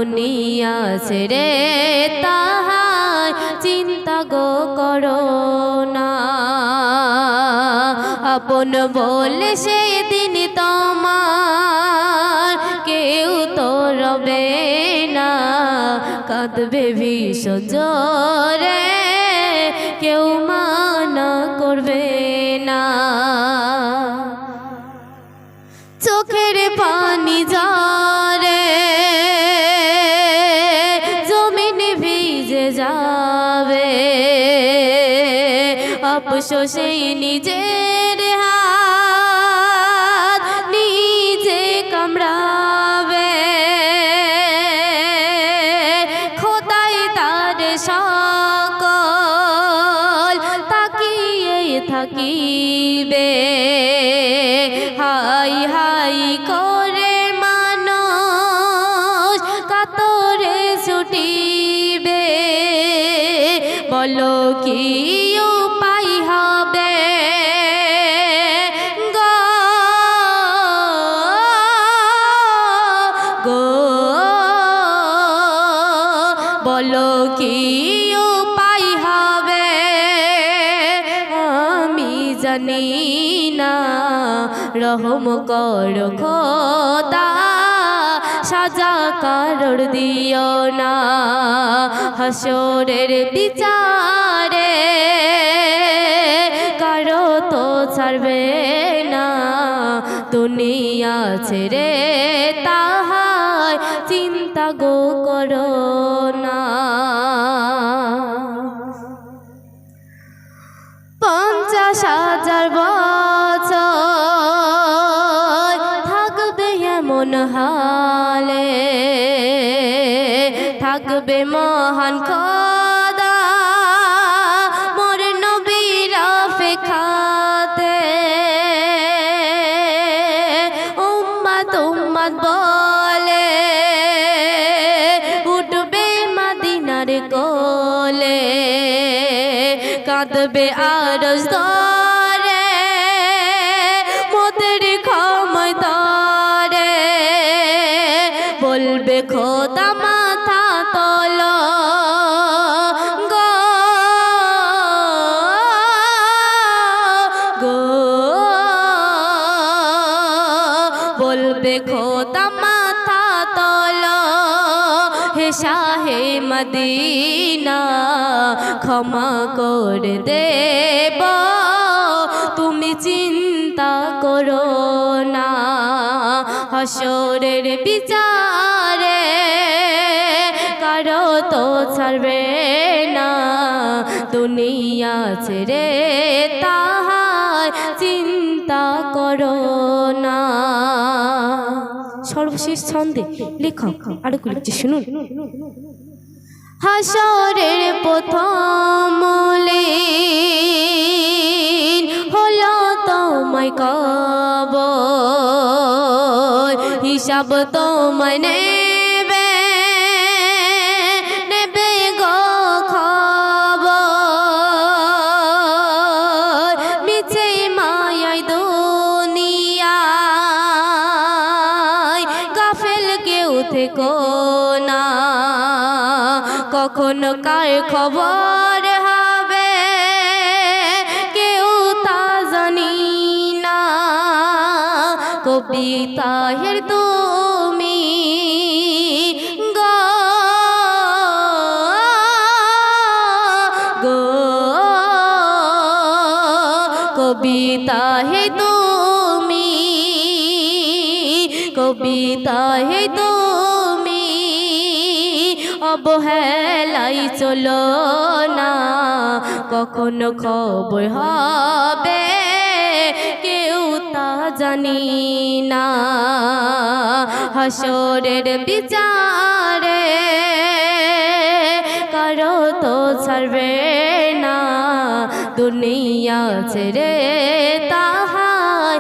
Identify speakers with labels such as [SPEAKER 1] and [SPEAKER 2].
[SPEAKER 1] দুনিয়া ছেড়ে তাহার চিন্তা গো করো না। আপন বলে সেদিন তোমার কেউ তো রবে না, কাঁদবে ভীষণ জোরে কেউ মানা করবে না। চোখের পানি ঝরে জমিন ভিজে যাবে, অবশেষে নিজের হাত নিজে কামড়াবে। খোদাই তার সকল তাকিয়ে থাকিবে, হাই হাই করে মানুষ কাতরে ছুটিবে। বলো কি উপায় হবে গো গো, বলো কি উপায় হবে আমি জানি না। রহম করো খোদা সাজা কারোর দিও না, হাসরের বিচারে কারো তো ছাড়বে না। দুনিয়া ছেড়ে তাহার চিন্তা গো করো না। 50,000 বছর থাকবে এমন হালে, থাকবে মহান খোদা মোর নবীর অপেক্ষাতে। উম্মত উম্মত বলে উঠবে মদিনার কোলে, কাঁদবে আরশ ধরে মোদের ক্ষমা ধরে। বলবে খোদা মাথা তোলো গো গো, বলবে খোদা মাথা তোলো হে শাহে মদিনা ক্ষমা করে দেব তুমি চিন্তা করো না। হাসরের বিচারে কারো তো ছাড়বে না, দুনিয়া ছেড়ে তাহার চিন্তা করো না। সর্বশেষ ছন্দে লেখক আরো লিখছে, শুনুন। হাসরের প্রথম লীন হলো তোমায় কবর, হিসাব তোমায় নেবে নেবে গো খবর। মিছে মায়ায় দুনিয়ায় গাফেল কেউ থেকো না, কখন কার খবর হবে কেউ তা জানি না। কবিতাহের তুমি গো গো, কবিতা হে তুমি, কবিতা হে তুমি অবহেলাই চলো না, কখনো খবর হবে কেউ তা জানি না। হাসরের বিচারে কারো তো ছাড়বে না, দুনিয়া ছেড়ে তাহার